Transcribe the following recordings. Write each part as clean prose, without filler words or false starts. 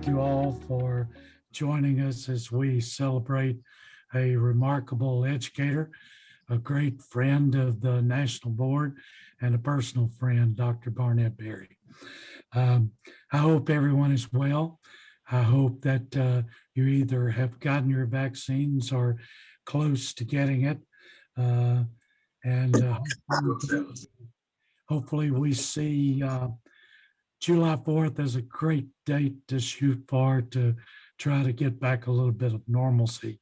thank you all for joining us as we celebrate a remarkable educator, a great friend of the National Board, and a personal friend, Dr. Barnett Berry. Um, I hope everyone is well. I hope that you either have gotten your vaccines or close to getting it. Uh, and hopefully we see July 4th is a great date to shoot for to try to get back a little bit of normalcy.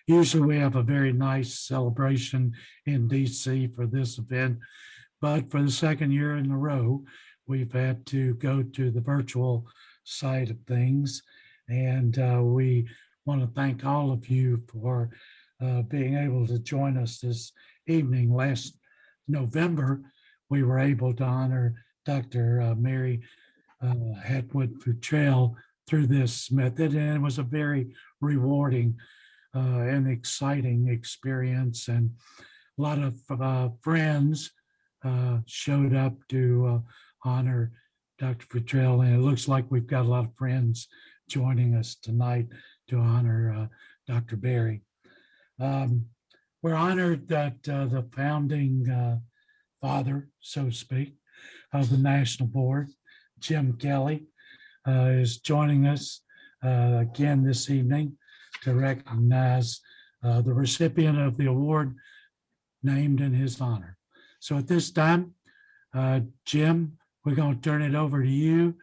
Usually we have a very nice celebration in DC for this event, but for the second year in a row, we've had to go to the virtual side of things. And we want to thank all of you for being able to join us this evening. Last November, we were able to honor Dr. Mary Hatwood Futrell through this method, and it was a very rewarding and exciting experience. And a lot of friends showed up to honor Dr. Futrell, and it looks like we've got a lot of friends joining us tonight to honor Dr. Berry. We're honored that the founding father, so to speak, of the National Board, Jim Kelly, is joining us again this evening to recognize the recipient of the award named in his honor. So at this time, Jim, we're going to turn it over to you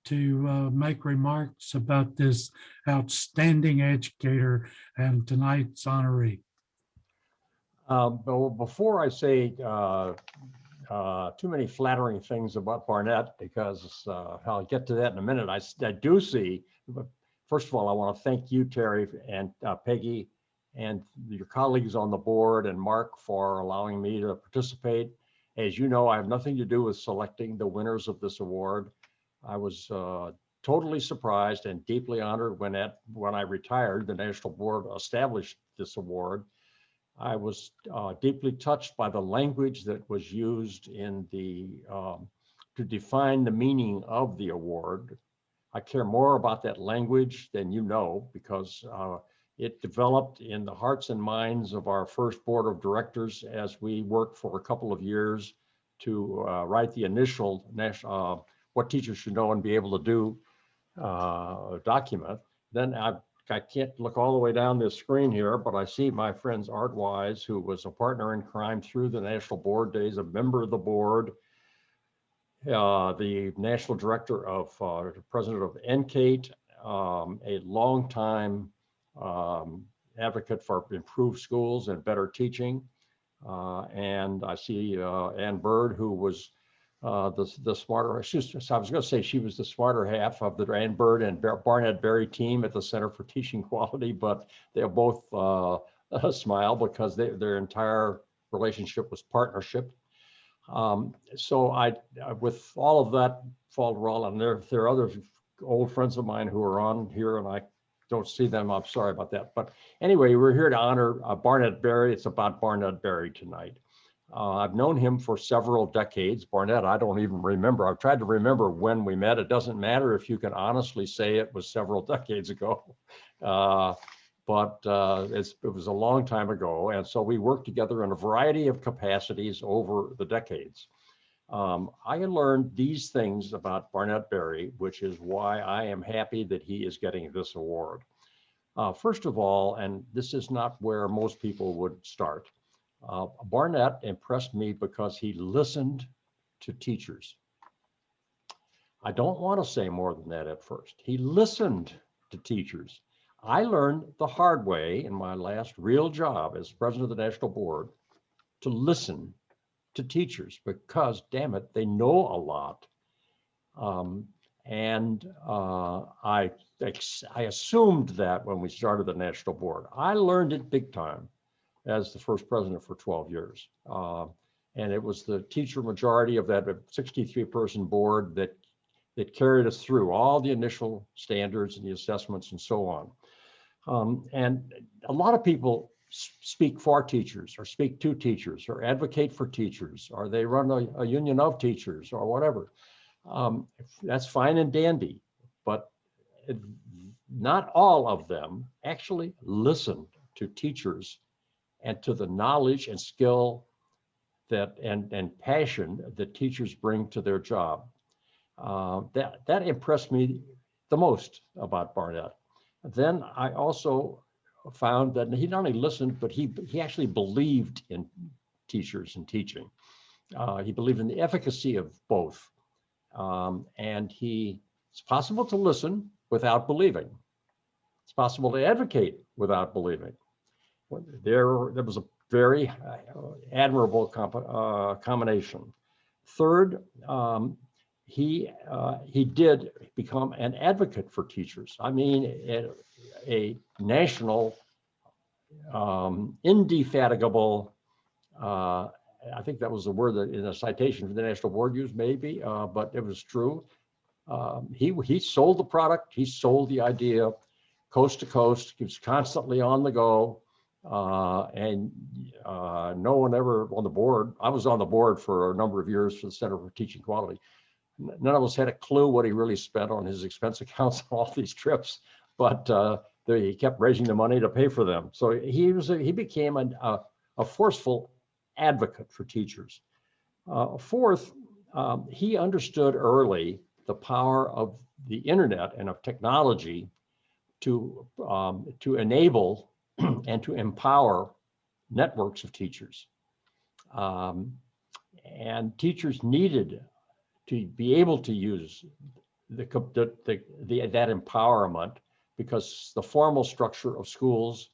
to make remarks about this outstanding educator and tonight's honoree. But before I say too many flattering things about Barnett, because I'll get to that in a minute. I do see, first of all, I want to thank you, Terry, and Peggy, and your colleagues on the board, and Mark for allowing me to participate. As you know, I have nothing to do with selecting the winners of this award. I was totally surprised and deeply honored when I retired, the National Board established this award. I was deeply touched by the language that was used in the to define the meaning of the award. I care more about that language than you know, because it developed in the hearts and minds of our first board of directors as we worked for a couple of years to write the initial national what teachers should know and be able to do document. Then I can't look all the way down this screen here, but I see my friend Art Wise, who was a partner in crime through the National Board days, a member of the board, the national director of, president of NCATE, a longtime advocate for improved schools and better teaching. And I see Ann Bird, who was the smarter, I was going to say she was the smarter half of the Ann Bird and Barnett Berry team at the Center for Teaching Quality, but they'll both smile because their entire relationship was partnership. So with all of that falderall, and there are other old friends of mine who are on here, and I don't see them. I'm sorry about that. But anyway, we're here to honor Barnett Berry. It's about Barnett Berry tonight. I've known him for several decades. Barnett, I don't even remember. I've tried to remember when we met. It doesn't matter if you can honestly say it was several decades ago, but it was a long time ago. And so we worked together in a variety of capacities over the decades. I learned these things about Barnett Berry, which is why I am happy that he is getting this award. First of all, and this is not where most people would start, Barnett impressed me because he listened to teachers. I don't want to say more than that at first. He listened to teachers. I learned the hard way in my last real job as president of the National Board to listen to teachers, because damn it, they know a lot. I assumed that when we started the National Board. I learned it big time as the first president for 12 years. And it was the teacher majority of that 63-person board that carried us through all the initial standards and the assessments and so on. And a lot of people speak for teachers, or speak to teachers, or advocate for teachers, or they run a union of teachers, or whatever. That's fine and dandy, but not all of them actually listened to teachers and to the knowledge and skill and passion that teachers bring to their job. That impressed me the most about Barnett. Then I also found that he not only listened, but he actually believed in teachers and teaching. He believed in the efficacy of both. And it's possible to listen without believing. It's possible to advocate without believing. There was a very admirable combination. Third, he did become an advocate for teachers. I mean, a national, indefatigable, I think that was the word that in a citation from the National Board used, maybe, but it was true. He sold the product. He sold the idea coast to coast. He was constantly on the go. And no one ever on the board, I was on the board for a number of years for the Center for Teaching Quality. None of us had a clue what he really spent on his expense accounts on all these trips, but he kept raising the money to pay for them. So he became a forceful advocate for teachers. Fourth, he understood early the power of the internet and of technology to enable and to empower networks of teachers. And teachers needed to be able to use that empowerment, because the formal structure of schools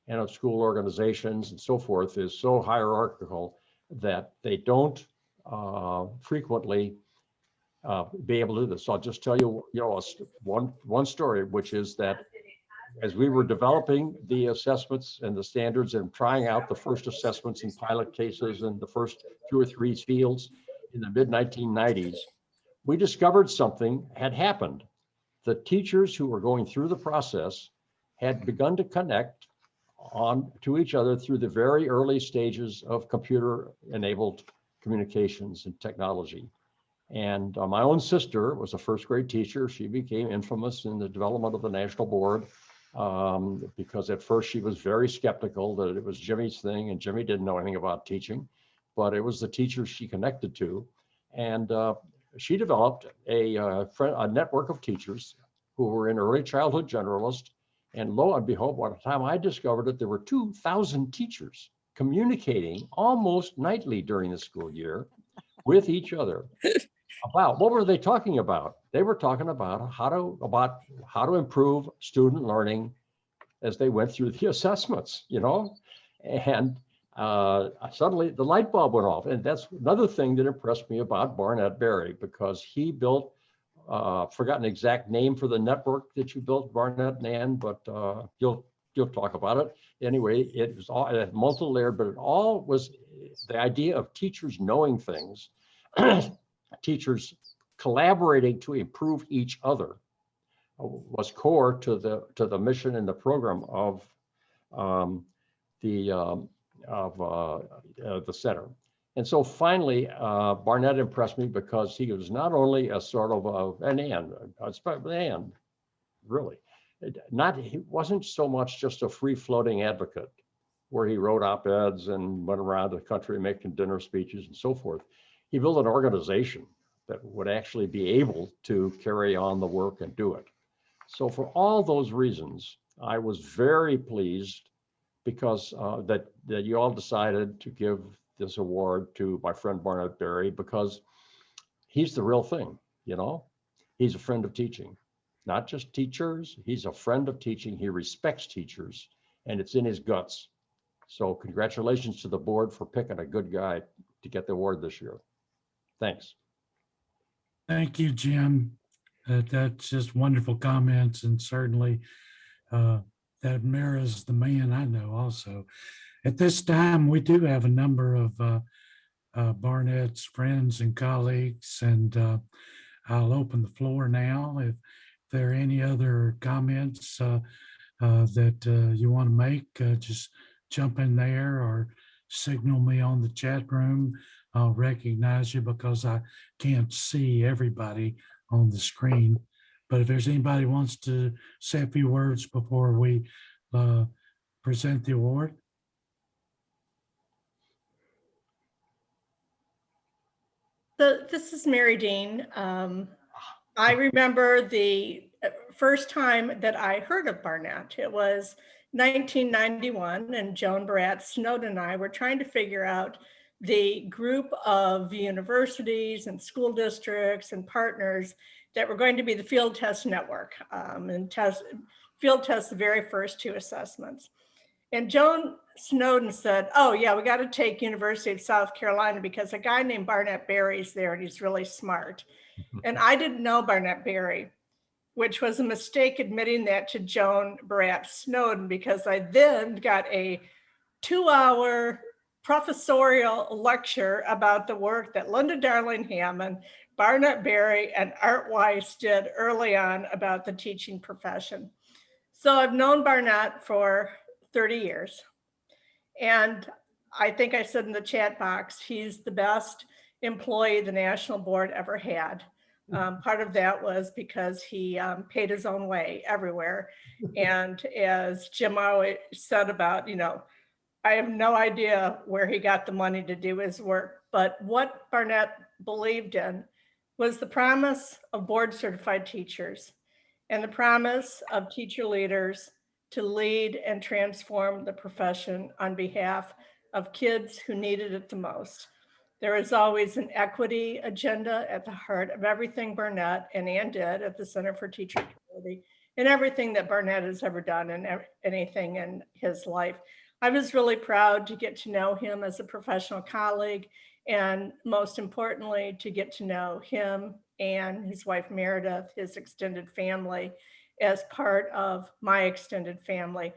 and of school organizations and so forth is so hierarchical that they don't frequently be able to do this. So I'll just tell you, one story, which is that as we were developing the assessments and the standards and trying out the first assessments in pilot cases and the first 2 or 3 fields in the mid-1990s, we discovered something had happened. The teachers who were going through the process had begun to connect to each other through the very early stages of computer-enabled communications and technology. And my own sister was a first grade teacher. She became infamous in the development of the National Board because at first she was very skeptical that it was Jimmy's thing, and Jimmy didn't know anything about teaching, but it was the teachers she connected to. And she developed a network of teachers who were in early childhood generalist. And lo and behold, by the time I discovered it, there were 2,000 teachers communicating almost nightly during the school year with each other. About what were they talking about? They were talking about how to improve student learning as they went through the assessments, and suddenly the light bulb went off. And that's another thing that impressed me about Barnett Berry, because he built, forgotten the exact name for the network that you built, Barnett and Ann, but you'll talk about it. Anyway, it was all multi-layered, but it all was the idea of teachers knowing things, teachers collaborating to improve each other was core to the mission and the program of the center. And so finally, Barnett impressed me because he was not only a sort of an really, he wasn't so much just a free-floating advocate where he wrote op-eds and went around the country making dinner speeches and so forth. He built an organization that would actually be able to carry on the work and do it. So for all those reasons, I was very pleased because that you all decided to give this award to my friend Barnett Berry, because he's the real thing, He's a friend of teaching, not just teachers. He's a friend of teaching. He respects teachers, and it's in his guts. So congratulations to the board for picking a good guy to get the award this year. Thanks. Thank you, Jim. That's just wonderful comments, and certainly that mirrors the man I know also. At this time, we do have a number of Barnett's friends and colleagues, and I'll open the floor now. If there are any other comments that you want to make, just jump in there or signal me on the chat room. I'll recognize you because I can't see everybody on the screen. But if there's anybody who wants to say a few words before we present the award. This is Mary Dean. I remember the first time that I heard of Barnett. It was 1991, and Joan Barat Snowden and I were trying to figure out the group of universities and school districts and partners that were going to be the field test network and field test the very first 2 assessments. And Joan Snowden said, oh yeah, we got to take University of South Carolina because a guy named Barnett Berry's there and he's really smart. And I didn't know Barnett Berry, which was a mistake admitting that to Joan Barat Snowden, because I then got a 2-hour professorial lecture about the work that Linda Darling Hammond, Barnett Berry, and Art Weiss did early on about the teaching profession. So I've known Barnett for 30 years. And I think I said in the chat box, he's the best employee the National Board ever had. Part of that was because he paid his own way everywhere. And as Jim always said about, I have no idea where he got the money to do his work, but what Barnett believed in was the promise of board certified teachers and the promise of teacher leaders to lead and transform the profession on behalf of kids who needed it the most. There is always an equity agenda at the heart of everything Barnett and Ann did at the Center for Teacher Equality and everything that Barnett has ever done and anything in his life. I was really proud to get to know him as a professional colleague, and most importantly, to get to know him and his wife Meredith, his extended family, as part of my extended family.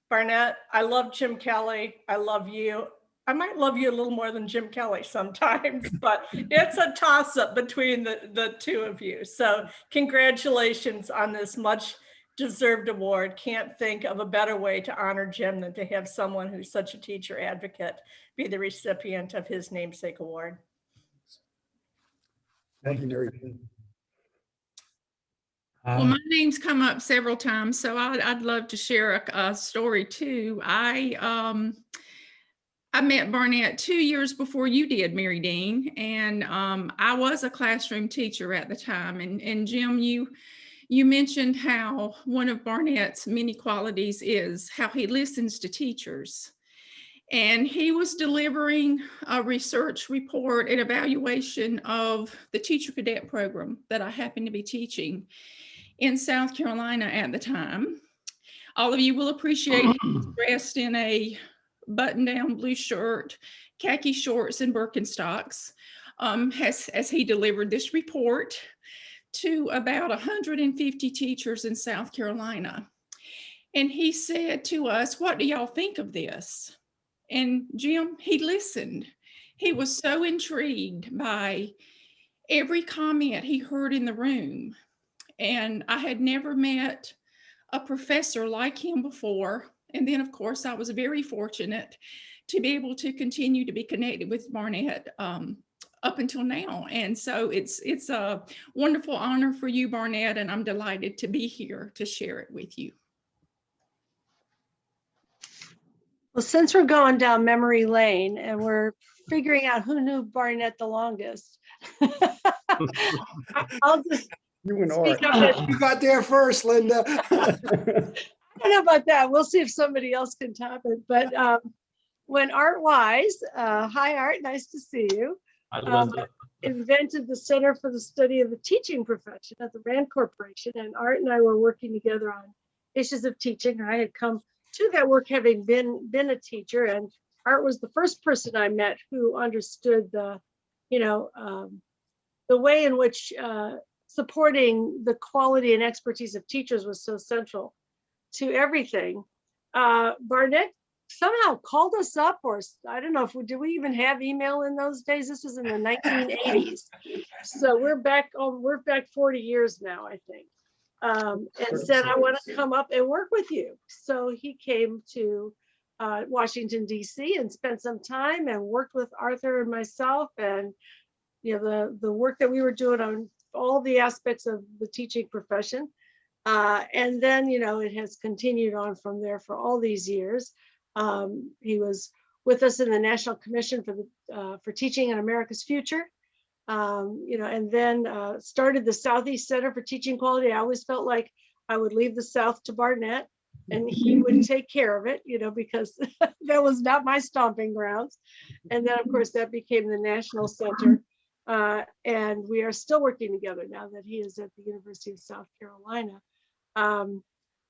Barnett, I love Jim Kelly. I love you. I might love you a little more than Jim Kelly sometimes, but it's a toss-up between the two of you. So congratulations on this much deserved award. Can't think of a better way to honor Jim than to have someone who's such a teacher advocate be the recipient of his namesake award. Thank you, Mary. Well, my name's come up several times, so I'd love to share a story too. I met Barnett 2 years before you did, Mary Dean, and I was a classroom teacher at the time. And Jim, you mentioned how one of Barnett's many qualities is how he listens to teachers. And he was delivering a research report and evaluation of the teacher cadet program that I happened to be teaching in South Carolina at the time. All of you will appreciate he's dressed in a button-down blue shirt, khaki shorts, and Birkenstocks as he delivered this report to about 150 teachers in South Carolina. And he said to us, what do y'all think of this? And Jim, he listened. He was so intrigued by every comment he heard in the room. And I had never met a professor like him before. And then, of course, I was very fortunate to be able to continue to be connected with Barnett up until now. And so it's a wonderful honor for you, Barnett, and I'm delighted to be here to share it with you. Well, since we're going down memory lane and we're figuring out who knew Barnett the longest, I'll just You and speak Art. of it. You got there first, Linda. I don't know about that. We'll see if somebody else can top it. But when Art Wise, hi Art, nice to see you, invented the Center for the Study of the Teaching Profession at the Rand Corporation, and Art and I were working together on issues of teaching. I had come to that work having been a teacher, and Art was the first person I met who understood the way in which supporting the quality and expertise of teachers was so central to everything. Barnett somehow called us up, or I don't know if did we even have email in those days? This was in the 1980s. So we're back 40 years now, I think. And said, I want to come up and work with you. So he came to Washington, D.C. and spent some time and worked with Arthur and myself. And the work that we were doing on all the aspects of the teaching profession. And then, it has continued on from there for all these years. He was with us in the National Commission for Teaching in America's Future, and then started the Southeast Center for Teaching Quality. I always felt like I would leave the South to Barnett and he would take care of it, because that was not my stomping grounds. And then, of course, that became the National Center. And we are still working together now that he is at the University of South Carolina.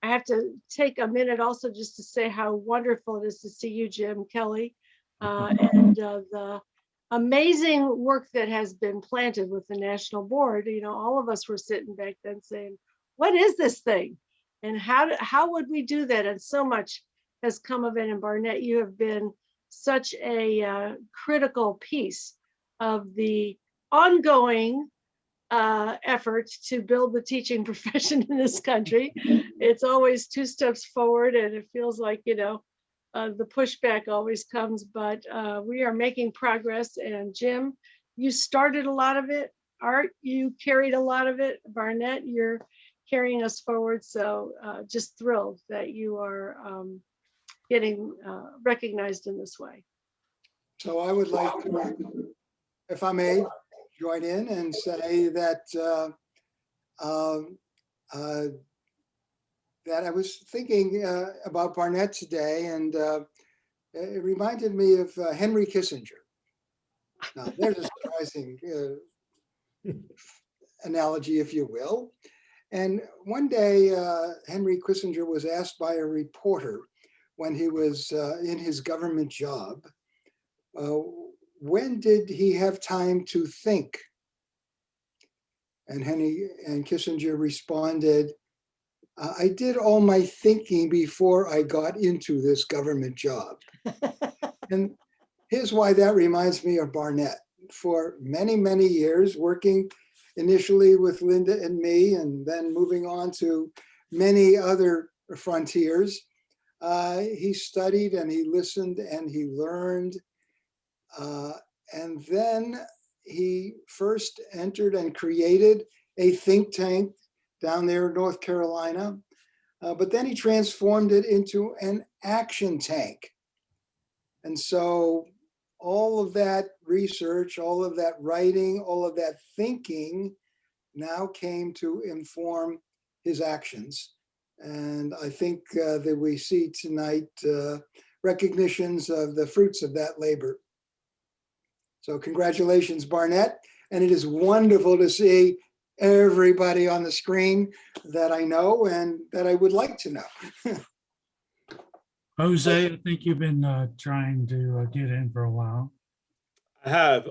I have to take a minute also just to say how wonderful it is to see you, Jim Kelly, and the amazing work that has been planted with the National Board. All of us were sitting back then saying, what is this thing? And how would we do that? And so much has come of it. And Barnett, you have been such a critical piece of the ongoing effort to build the teaching profession in this country. It's always 2 steps forward, and it feels like, the pushback always comes, but we are making progress. And Jim, you started a lot of it. Art, you carried a lot of it. Barnett, you're carrying us forward. So just thrilled that you are getting recognized in this way. So I would like to, if I may, join in and say that that I was thinking about Barnett today, and it reminded me of Henry Kissinger. Now, there's a surprising analogy, if you will. And one day, Henry Kissinger was asked by a reporter when he was in his government job, when did he have time to think? And Kissinger responded, I did all my thinking before I got into this government job. And here's why that reminds me of Barnett. For many, many years, working initially with Linda and me, and then moving on to many other frontiers, he studied and he listened and he learned. And then he first entered and created a think tank down there in North Carolina, but then he transformed it into an action tank. And so all of that research, all of that writing, all of that thinking now came to inform his actions. And I think that we see tonight recognitions of the fruits of that labor. So congratulations, Barnett. And it is wonderful to see everybody on the screen that I know and that I would like to know. Jose, I think you've been trying to get in for a while. I have,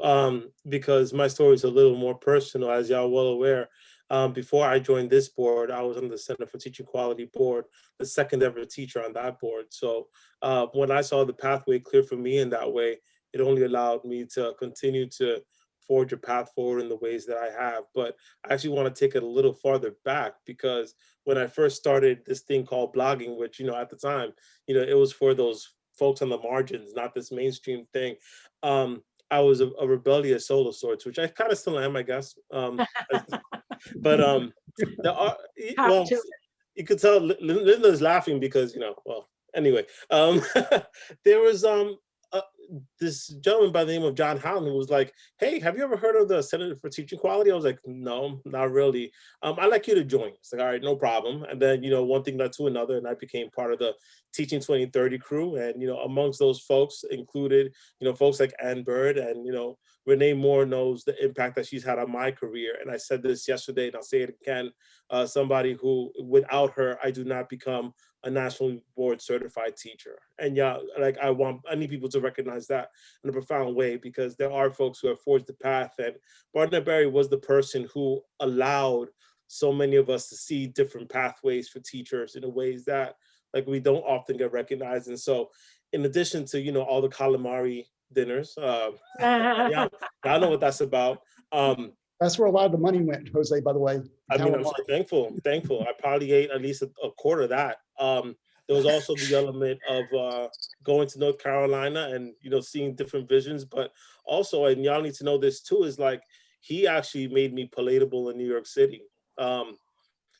because my story is a little more personal, as y'all well aware. Before I joined this board, I was on the Center for Teaching Quality board, the second ever teacher on that board. So when I saw the pathway clear for me in that way, it only allowed me to continue to forge a path forward in the ways that I have. But I actually want to take it a little farther back, because when I first started this thing called blogging, which, at the time, it was for those folks on the margins, not this mainstream thing. I was a rebellious soul of sorts, which I kind of still am, I guess. But well, you could tell Linda's laughing because, well, anyway, there was this gentleman by the name of John Howland who was like, hey, have you ever heard of the Center for Teaching Quality? I was like, no, not really. I'd like you to join. It's like, all right, no problem. And then, one thing led to another, and I became part of the Teaching 2030 crew. And, amongst those folks included, folks like Ann Bird, and, Renee Moore knows the impact that she's had on my career. And I said this yesterday, and I'll say it again, somebody who, without her, I do not become a national board certified teacher. And I need people to recognize that in a profound way, because there are folks who have forged the path. And Barnett Berry was the person who allowed so many of us to see different pathways for teachers in ways that we don't often get recognized. And so in addition to, all the calamari dinners, yeah, I know what that's about. That's where a lot of the money went, Jose, by the way. I mean, I'm so thankful. I probably ate at least a quarter of that. There was also the element of going to North Carolina and, seeing different visions, but also, and y'all need to know this too, is he actually made me palatable in New York City.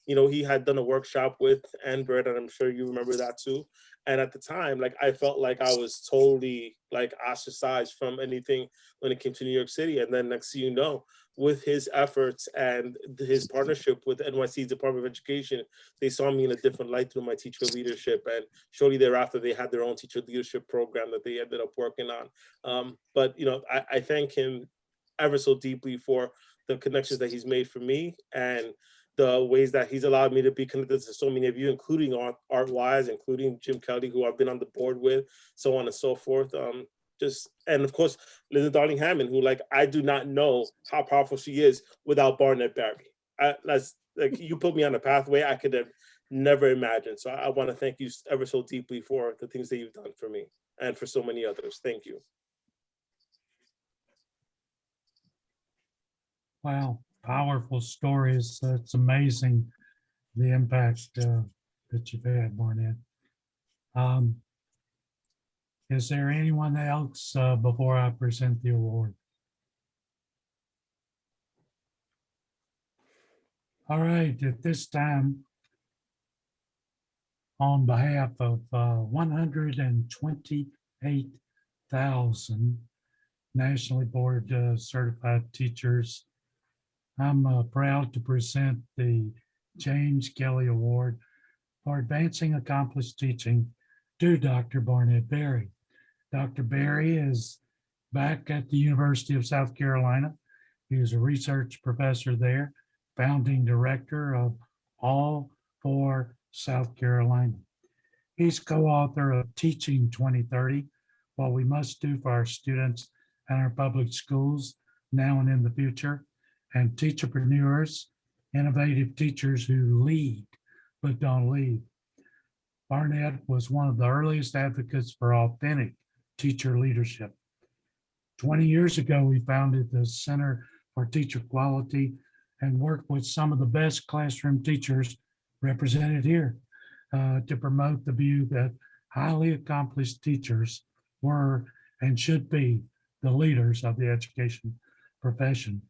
You know, he had done a workshop with Ann Bird, and I'm sure you remember that too. And at the time, like, I felt like I was totally like ostracized from anything when it came to New York City. And then next thing you know, with his efforts and his partnership with NYC's Department of Education, they saw me in a different light through my teacher leadership. And shortly thereafter, they had their own teacher leadership program that they ended up working on. But, you know, I thank him ever so deeply for the connections that he's made for me, and the ways that he's allowed me to be connected to so many of you, including Art-wise, including Jim Kelly, who I've been on the board with, so on and so forth. And of course, Linda Darling Hammond, who, like, I do not know how powerful she is without Barnett Barry. That's like, you put me on a pathway I could have never imagined. So I want to thank you ever so deeply for the things that you've done for me and for so many others. Thank you. Wow, powerful stories. It's amazing the impact that you've had, Barnett. Is there anyone else before I present the award? All right, at this time, on behalf of 128,000 nationally board certified teachers, I'm proud to present the James Kelly Award for Advancing Accomplished Teaching to Dr. Barnett Berry. Dr. Berry is back at the University of South Carolina. He was a research professor there, founding director of All for South Carolina. He's co-author of Teaching 2030, What We Must Do for Our Students and Our Public Schools Now and in the Future, and Teacherpreneurs, Innovative Teachers Who Lead but Don't Lead. Barnett was one of the earliest advocates for authentic teacher leadership. 20 years ago, he founded the Center for Teacher Quality and worked with some of the best classroom teachers represented here to promote the view that highly accomplished teachers were and should be the leaders of the education profession.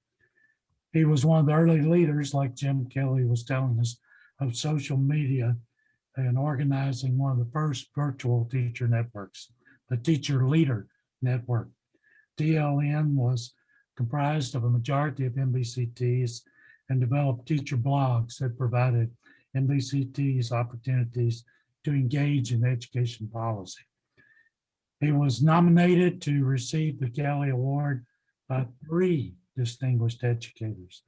He was one of the early leaders, like Jim Kelly was telling us, of social media and organizing one of the first virtual teacher networks, the Teacher Leader Network. TLN was comprised of a majority of MBCTs and developed teacher blogs that provided MBCTs opportunities to engage in education policy. He was nominated to receive the Kelly Award by 3 distinguished educators: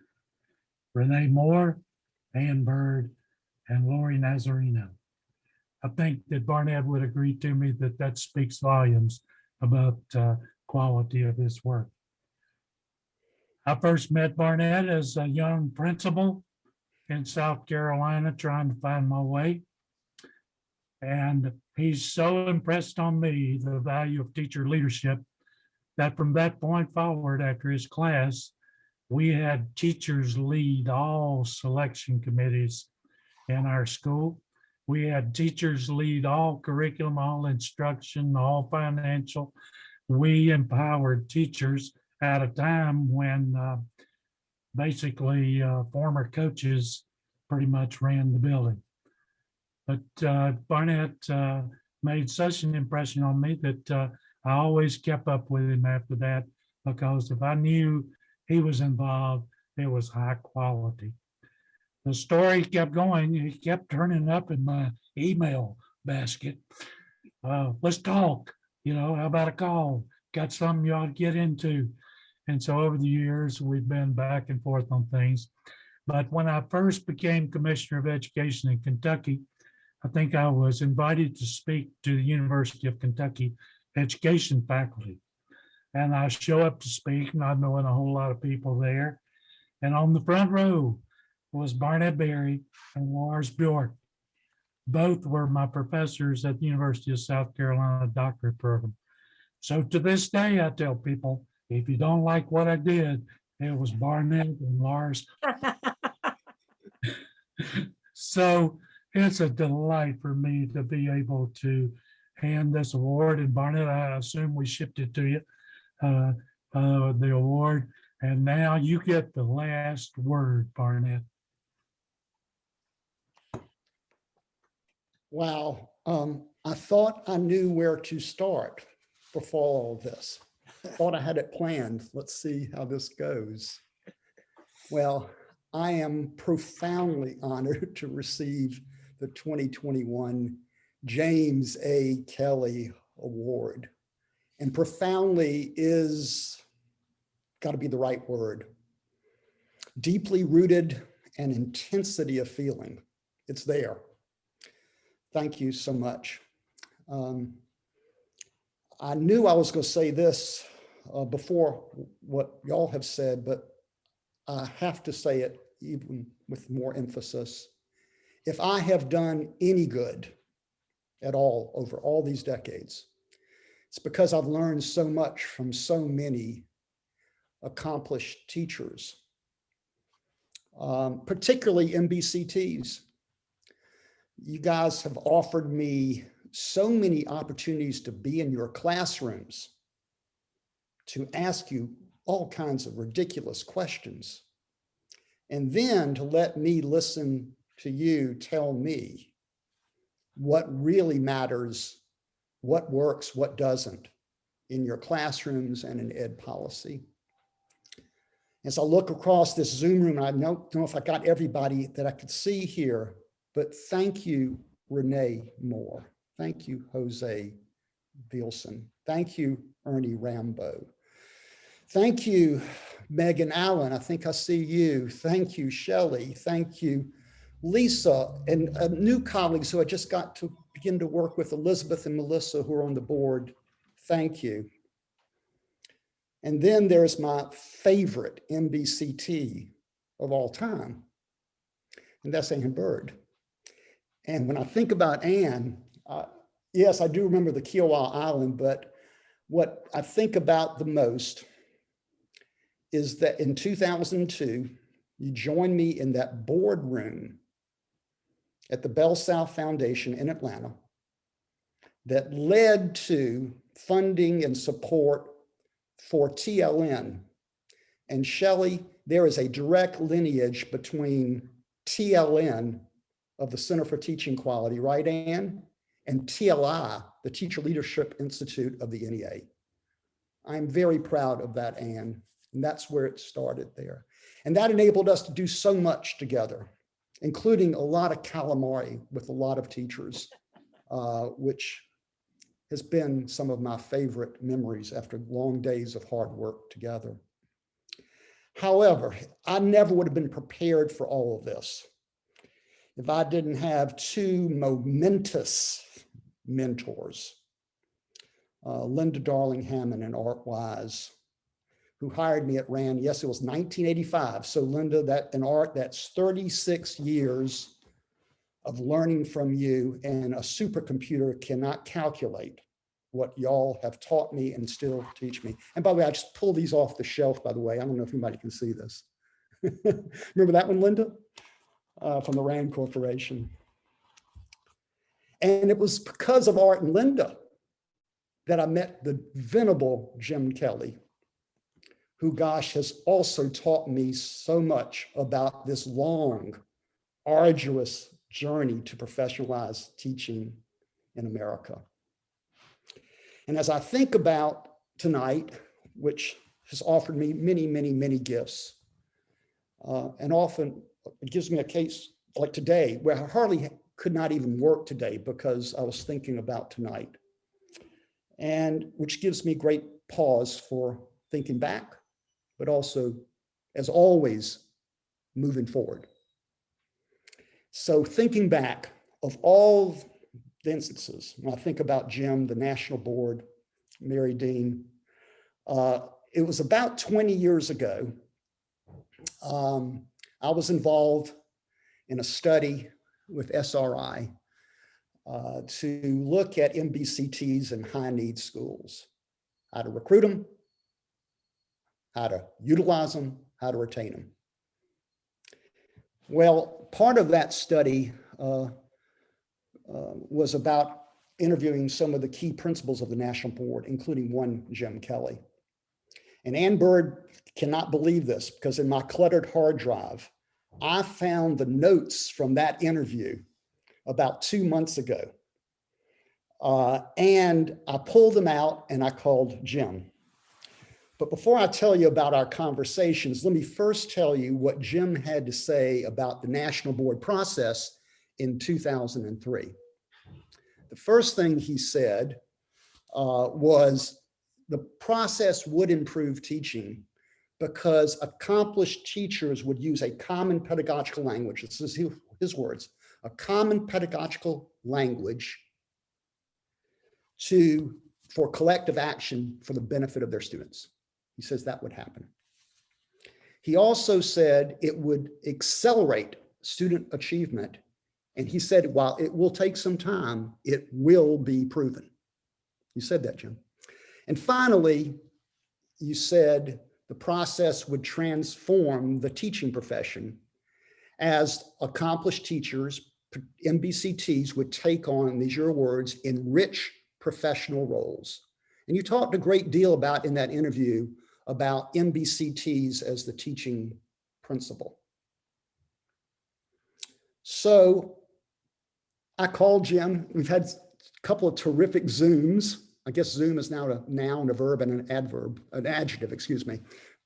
Renee Moore, Ann Bird, and Lori Nazarino. I think that Barnett would agree to me that that speaks volumes about quality of his work. I first met Barnett as a young principal in South Carolina trying to find my way. And he's so impressed on me, the value of teacher leadership, that from that point forward, after his class, we had teachers lead all selection committees in our school. We had teachers lead all curriculum, all instruction, all financial. We empowered teachers at a time when basically former coaches pretty much ran the building. But Barnett made such an impression on me that I always kept up with him after that, because if I knew he was involved, it was high quality. The story kept going. He kept turning up in my email basket. Let's talk, how about a call? Got something you ought to get into. And so over the years, we've been back and forth on things. But when I first became Commissioner of Education in Kentucky, I think I was invited to speak to the University of Kentucky education faculty. And I show up to speak, not knowing a whole lot of people there. And on the front row was Barnett Berry and Lars Bjork. Both were my professors at the University of South Carolina doctorate program. So to this day, I tell people, if you don't like what I did, it was Barnett and Lars. So it's a delight for me to be able to hand this award. And Barnett, I assume we shipped it to you, the award. And now you get the last word, Barnett. Wow. I thought I knew where to start before all of this. Thought I had it planned. Let's see how this goes. Well, I am profoundly honored to receive the 2021 James A. Kelly Award. And profoundly is got to be the right word. Deeply rooted and intensity of feeling. It's there. Thank you so much. I knew I was going to say this before what y'all have said, but I have to say it even with more emphasis. If I have done any good at all over all these decades, it's because I've learned so much from so many accomplished teachers, particularly MBCTs. You guys have offered me so many opportunities to be in your classrooms, to ask you all kinds of ridiculous questions, and then to let me listen to you tell me what really matters, what works, what doesn't in your classrooms and in ed policy. As I look across this Zoom room, I don't know if I got everybody that I could see here, but thank you, Renee Moore. Thank you, Jose Vielson. Thank you, Ernie Rambo. Thank you, Megan Allen. I think I see you. Thank you, Shelley. Thank you, Lisa, and new colleagues who I just got to begin to work with, Elizabeth and Melissa, who are on the board. Thank you. And then there's my favorite MBCT of all time, and that's Ann Bird. And when I think about Ann, yes, I do remember the Kiowa Island, but what I think about the most is that in 2002, you joined me in that boardroom at the Bell South Foundation in Atlanta that led to funding and support for TLN. And Shelley, there is a direct lineage between TLN of the Center for Teaching Quality, right, Ann? And TLI, the Teacher Leadership Institute of the NEA. I'm very proud of that, Ann, and that's where it started there. And that enabled us to do so much together, including a lot of calamari with a lot of teachers, which has been some of my favorite memories after long days of hard work together. However, I never would have been prepared for all of this if I didn't have two momentous mentors, Linda Darling-Hammond and Art Wise, who hired me at RAND. Yes, it was 1985. So Linda and Art, that's 36 years of learning from you, and a supercomputer cannot calculate what y'all have taught me and still teach me. And by the way, I just pulled these off the shelf, by the way. I don't know if anybody can see this. Remember that one, Linda? From the RAND Corporation. And it was because of Art and Linda that I met the venerable Jim Kelly, who, gosh, has also taught me so much about this long, arduous journey to professionalize teaching in America. And as I think about tonight, which has offered me many, many, many gifts, and often it gives me a case like today where I hardly could not even work today because I was thinking about tonight, and which gives me great pause for thinking back, but also, as always, moving forward. So thinking back of all the instances, when I think about Jim, the National Board, Mary Dean, it was about 20 years ago, I was involved in a study with SRI to look at MBCTs in high need schools, how to recruit them, how to utilize them, how to retain them. Well, part of that study was about interviewing some of the key principals of the National Board, including one, Jim Kelly. And Ann Bird cannot believe this because in my cluttered hard drive, I found the notes from that interview about 2 months ago. And I pulled them out and I called Jim. But before I tell you about our conversations, let me first tell you what Jim had to say about the national board process in 2003. The first thing he said was the process would improve teaching because accomplished teachers would use a common pedagogical language. This is his words, a common pedagogical language for collective action for the benefit of their students. He says that would happen. He also said it would accelerate student achievement. And he said, while it will take some time, it will be proven. You said that, Jim. And finally, you said the process would transform the teaching profession as accomplished teachers, MBCTs, would take on, these are your words, enrich professional roles. And you talked a great deal about in that interview about MBCTs as the teaching principle. So I called Jim. We've had a couple of terrific Zooms. I guess Zoom is now a noun, a verb, and an adjective, excuse me.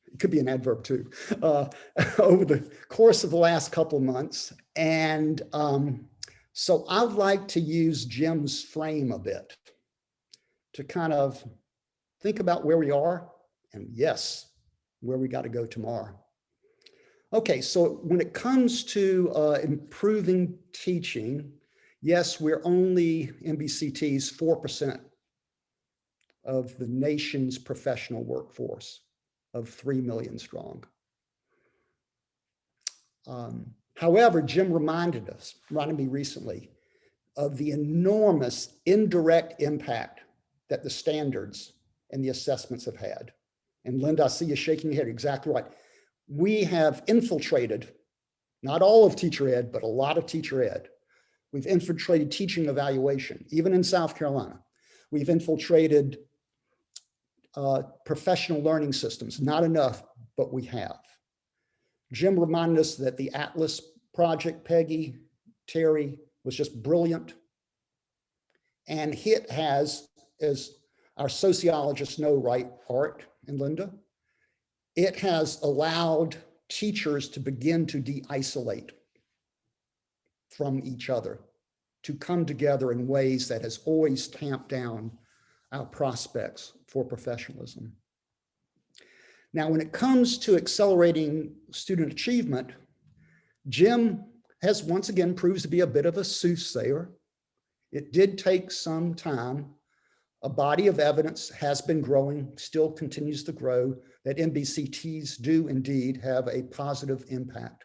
It could be an adverb too, over the course of the last couple of months. And so I'd like to use Jim's frame a bit to kind of think about where we are and yes, where we got to go tomorrow. Okay, so when it comes to improving teaching, yes, we're only MBCTs 4% of the nation's professional workforce of 3 million strong. However, Jim reminded me recently of the enormous indirect impact that the standards and the assessments have had. And Linda, I see you shaking your head, exactly right. We have infiltrated, not all of teacher ed, but a lot of teacher ed. We've infiltrated teaching evaluation, even in South Carolina. We've infiltrated professional learning systems, not enough, but we have. Jim reminded us that the Atlas project, Peggy, Terry, was just brilliant. And it has, as our sociologists know, right, Art and Linda, it has allowed teachers to begin to de-isolate from each other, to come together in ways that has always tamped down our prospects for professionalism. Now, when it comes to accelerating student achievement, Jim has once again proves to be a bit of a soothsayer. It did take some time. A body of evidence has been growing, still continues to grow, that MBCTs do indeed have a positive impact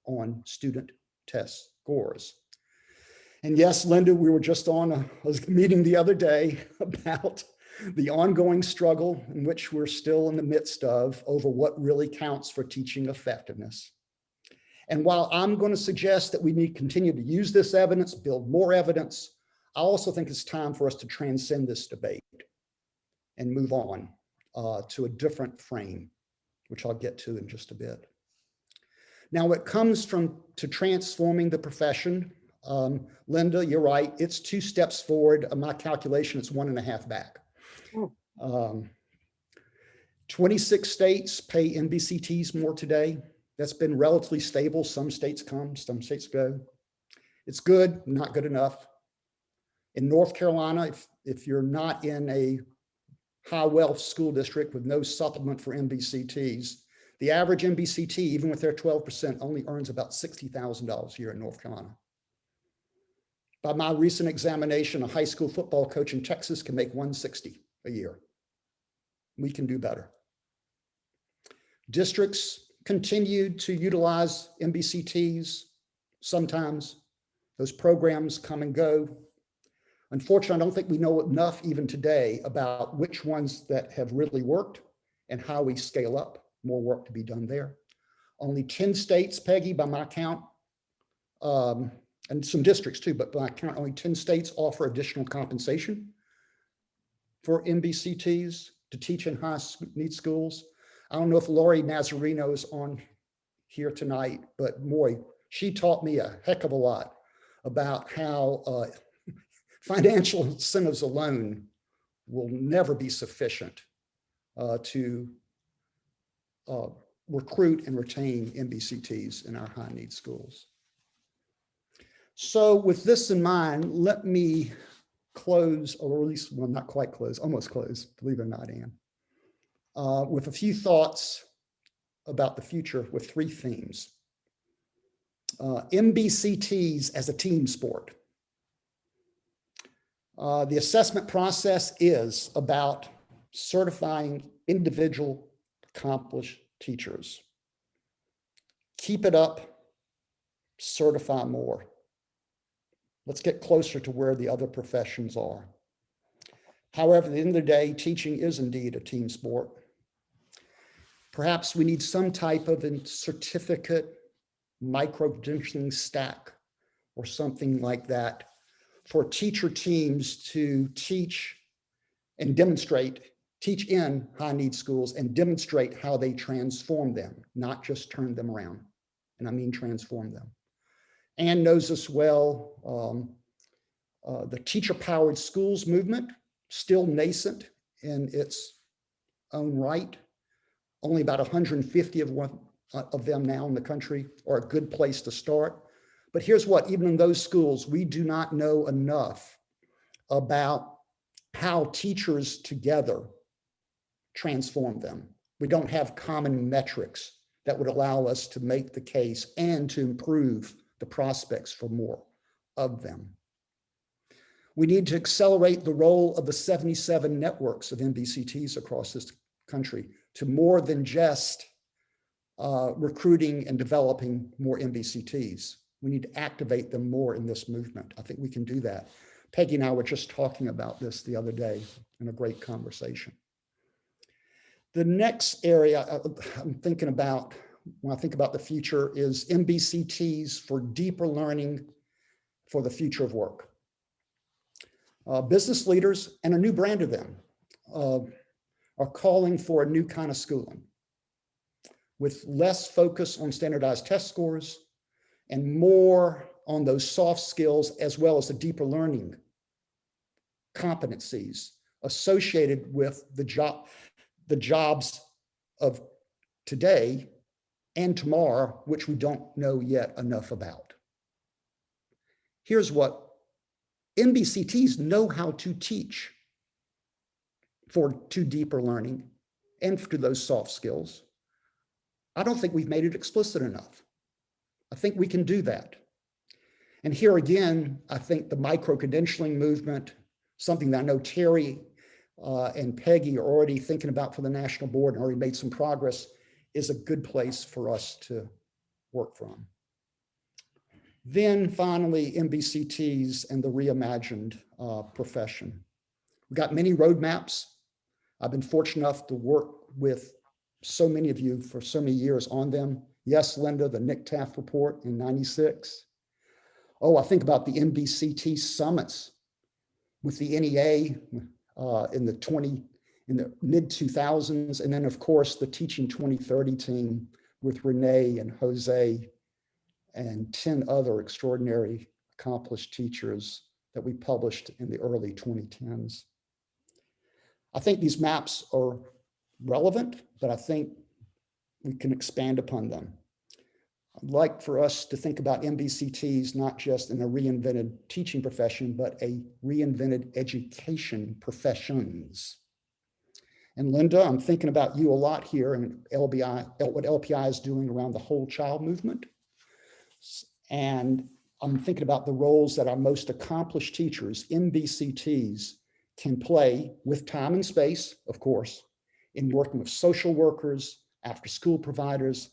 on student test scores. And yes, Linda, we were just on a meeting the other day about the ongoing struggle in which we're still in the midst of over what really counts for teaching effectiveness. And while I'm going to suggest that we need to continue to use this evidence, build more evidence, I also think it's time for us to transcend this debate and move on to a different frame, which I'll get to in just a bit. Now, when it comes to transforming the profession, Linda, you're right, it's 2 steps forward. My calculation, it's 1.5 back. 26 states pay MBCTs more today. That's been relatively stable. Some states come, some states go. It's good, not good enough. In North Carolina, if you're not in a high wealth school district with no supplement for MBCTs, the average MBCT, even with their 12%, only earns about $60,000 a year in North Carolina. By my recent examination, a high school football coach in Texas can make $160 a year. We can do better. Districts continue to utilize MBCTs. Sometimes those programs come and go. Unfortunately, I don't think we know enough even today about which ones that have really worked and how we scale up. More work to be done there. Only 10 states, Peggy, by my count, and some districts too, but by my count, only 10 states offer additional compensation for MBCTs to teach in high need schools. I don't know if Lori Nazarino is on here tonight, but boy, she taught me a heck of a lot about how financial incentives alone will never be sufficient to recruit and retain MBCTs in our high need schools. So with this in mind, let me close, or at least, well, not quite close, almost close, believe it or not, Ann, with a few thoughts about the future with three themes. MBCTs as a team sport. The assessment process is about certifying individual accomplished teachers. Keep it up, certify more. Let's get closer to where the other professions are. However, at the end of the day, teaching is indeed a team sport. Perhaps we need some type of a certificate micro-credentialing stack or something like that for teacher teams to teach and demonstrate, teach in high need schools and demonstrate how they transform them, not just turn them around. And I mean transform them. Ann knows us well. The teacher-powered schools movement, still nascent in its own right. Only about 150 of them now in the country are a good place to start. But here's what, even in those schools, we do not know enough about how teachers together transform them. We don't have common metrics that would allow us to make the case and to improve the prospects for more of them. We need to accelerate the role of the 77 networks of MBCTs across this country to more than just recruiting and developing more MBCTs. We need to activate them more in this movement. I think we can do that. Peggy and I were just talking about this the other day in a great conversation. The next area I'm thinking about when I think about the future is MBCTs for deeper learning for the future of work. Business leaders, and a new brand of them, are calling for a new kind of schooling with less focus on standardized test scores and more on those soft skills as well as the deeper learning competencies associated with the jobs of today and tomorrow, which we don't know yet enough about. Here's what MBCTs know how to teach to deeper learning and to those soft skills. I don't think we've made it explicit enough. I think we can do that. And here again, I think the micro-credentialing movement, something that I know Terry and Peggy are already thinking about for the national board and already made some progress, is a good place for us to work from. Then finally, MBCTs and the reimagined profession. We've got many roadmaps. I've been fortunate enough to work with so many of you for so many years on them. Yes, Linda, the Nick Taft report in '96. Oh, I think about the MBCT summits with the NEA in the mid 2000s. And then of course, the Teaching 2030 team with Renee and Jose and 10 other extraordinary accomplished teachers that we published in the early 2010s. I think these maps are relevant, but I think we can expand upon them. I'd like for us to think about MBCTs not just in a reinvented teaching profession, but a reinvented education professions. And Linda, I'm thinking about you a lot here and what LPI is doing around the whole child movement. And I'm thinking about the roles that our most accomplished teachers, MBCTs, can play with time and space, of course, in working with social workers, after-school providers,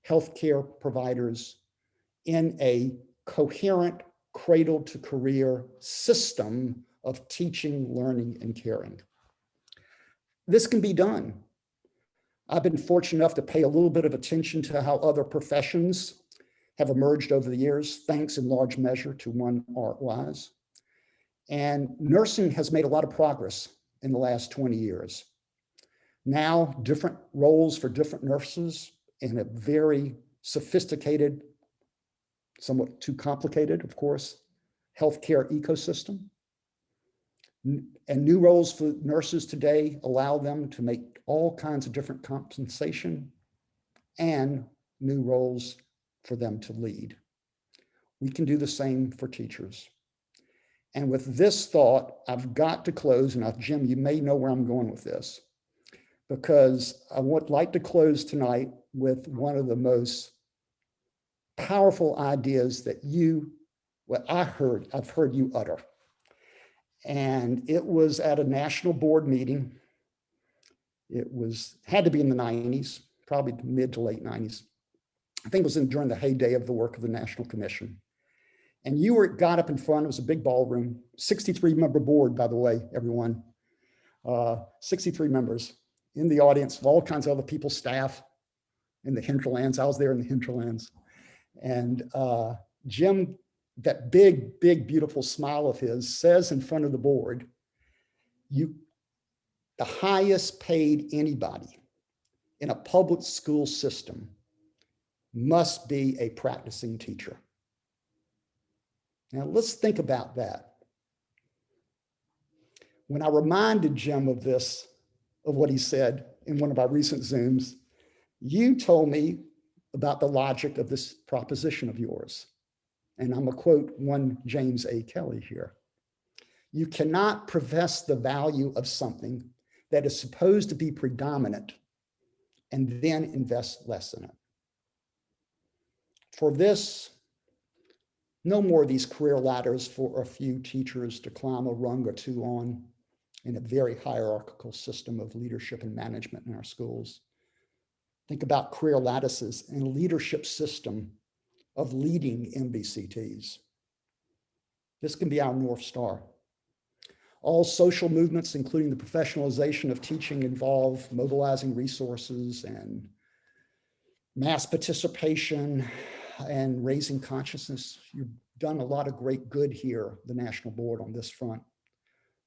healthcare providers, in a coherent cradle-to-career system of teaching, learning, and caring. This can be done. I've been fortunate enough to pay a little bit of attention to how other professions have emerged over the years, thanks in large measure to one Art Wise. And nursing has made a lot of progress in the last 20 years. Now, different roles for different nurses in a very sophisticated, somewhat too complicated, of course, healthcare ecosystem. And new roles for nurses today allow them to make all kinds of different compensation and new roles for them to lead. We can do the same for teachers. And with this thought, I've got to close. And now, Jim, you may know where I'm going with this, because I would like to close tonight with one of the most powerful ideas that I've heard you utter. And it was at a national board meeting. It had to be in the 90s, probably mid to late 90s. I think it was during the heyday of the work of the National Commission. And you got up in front, it was a big ballroom, 63-member board, by the way, everyone. 63 members in the audience, all kinds of other people, staff in the hinterlands. I was there in the hinterlands. And Jim, that big, beautiful smile of his, says in front of the board, the highest paid anybody in a public school system must be a practicing teacher. Now let's think about that. When I reminded Jim of what he said in one of our recent Zooms, you told me about the logic of this proposition of yours. And I'm gonna quote one James A. Kelly here. You cannot profess the value of something that is supposed to be predominant and then invest less in it. For this, no more of these career ladders for a few teachers to climb a rung or two on in a very hierarchical system of leadership and management in our schools. Think about career lattices and a leadership system of leading MBCTs. This can be our North Star. All social movements, including the professionalization of teaching, involve mobilizing resources and mass participation and raising consciousness. You've done a lot of great good here, the National Board, on this front.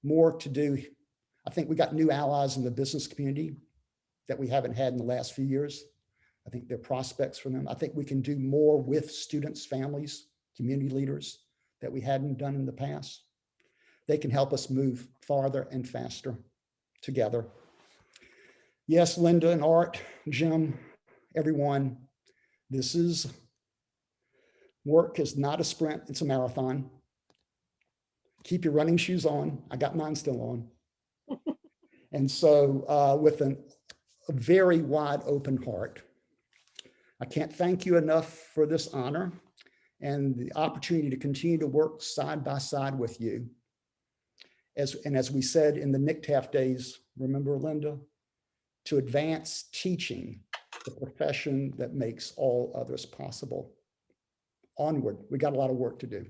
More to do. I think we got new allies in the business community that we haven't had in the last few years. I think there are prospects for them. I think we can do more with students, families, community leaders that we hadn't done in the past. They can help us move farther and faster together. Yes, Linda and Art, Jim, everyone, work is not a sprint, it's a marathon. Keep your running shoes on. I got mine still on. And so with a very wide open heart, I can't thank you enough for this honor and the opportunity to continue to work side by side with you. As we said in the NICTAF days, remember, Linda, to advance teaching, the profession that makes all others possible. Onward, we got a lot of work to do.